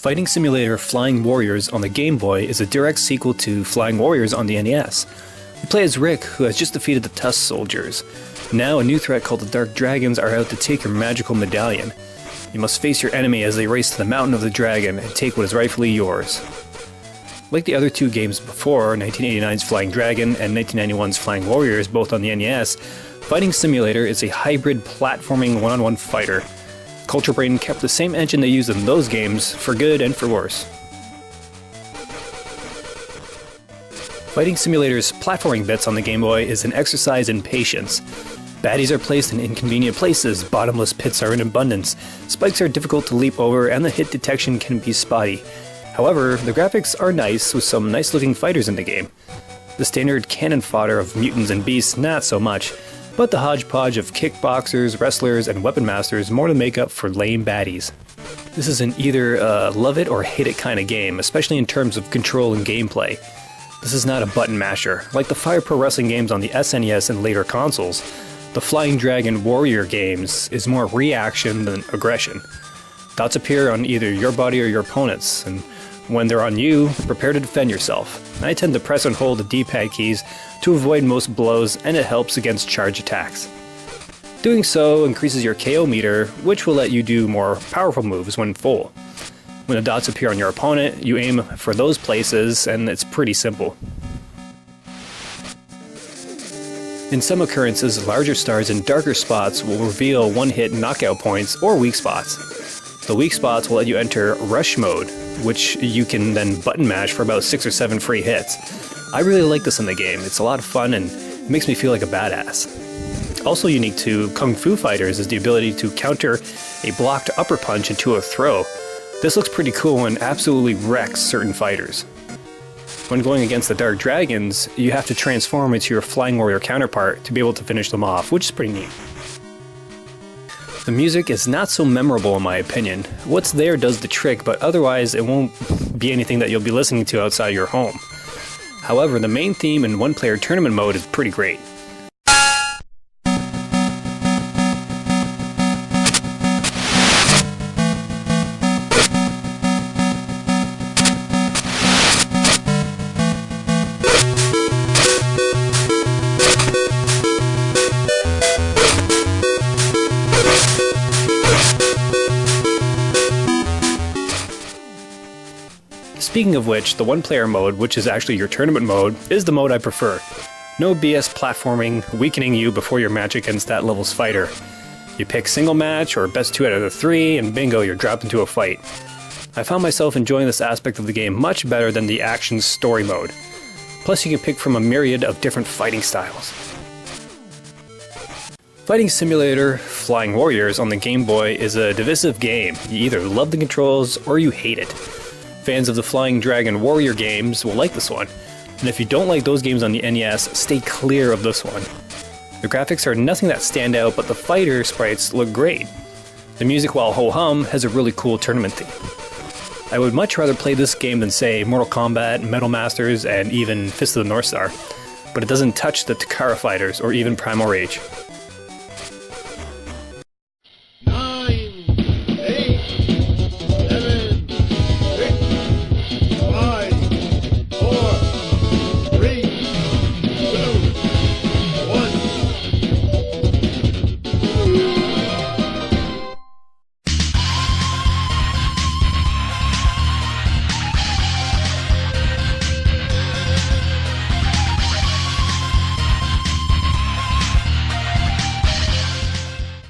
Fighting simulator Flying Warriors on the Game Boy is a direct sequel to Flying Warriors on the NES. You play as Rick, who has just defeated the Tusk Soldiers. Now a new threat called the Dark Dragons are out to take your magical medallion. You must face your enemy as they race to the Mountain of the Dragon and take what is rightfully yours. Like the other two games before, 1989's Flying Dragon and 1991's Flying Warriors, both on the NES, Fighting Simulator is a hybrid platforming one-on-one fighter. Culture Brain kept the same engine they used in those games, for good and for worse. Fighting Simulator's platforming bits on the Game Boy is an exercise in patience. Baddies are placed in inconvenient places, bottomless pits are in abundance, spikes are difficult to leap over, and the hit detection can be spotty. However, the graphics are nice, with some nice looking fighters in the game. The standard cannon fodder of mutants and beasts, not so much, but the hodgepodge of kickboxers, wrestlers, and weapon masters more than make up for lame baddies. This is an either love it or hate it kind of game, especially in terms of control and gameplay. This is not a button masher. Like the Fire Pro Wrestling games on the SNES and later consoles, the Flying Dragon Warrior games is more reaction than aggression. Dots appear on either your body or your opponent's, and when they're on you, prepare to defend yourself. I tend to press and hold the D-pad keys to avoid most blows, and it helps against charge attacks. Doing so increases your KO meter, which will let you do more powerful moves when full. When the dots appear on your opponent, you aim for those places, and it's pretty simple. In some occurrences, larger stars and darker spots will reveal one-hit knockout points or weak spots. The weak spots will let you enter Rush Mode, which you can then button mash for about 6 or 7 free hits. I really like this in the game. It's a lot of fun and it makes me feel like a badass. Also unique to Kung Fu Fighters is the ability to counter a blocked upper punch into a throw. This looks pretty cool and absolutely wrecks certain fighters. When going against the Dark Dragons, you have to transform into your Flying Warrior counterpart to be able to finish them off, which is pretty neat. The music is not so memorable in my opinion. What's there does the trick, but otherwise it won't be anything that you'll be listening to outside your home. However, the main theme in one-player tournament mode is pretty great. Speaking of which, the one-player mode, which is actually your tournament mode, is the mode I prefer. No BS platforming, weakening you before your match against that level's fighter. You pick single match or best 2 out of the 3, and bingo, you're dropped into a fight. I found myself enjoying this aspect of the game much better than the action story mode. Plus you can pick from a myriad of different fighting styles. Fighting Simulator Flying Warriors on the Game Boy is a divisive game. You either love the controls or you hate it. Fans of the Flying Dragon Warrior games will like this one, and if you don't like those games on the NES, stay clear of this one. The graphics are nothing that stand out, but the fighter sprites look great. The music, while ho-hum, has a really cool tournament theme. I would much rather play this game than, say, Mortal Kombat, Metal Masters, and even Fist of the North Star, but it doesn't touch the Takara Fighters or even Primal Rage.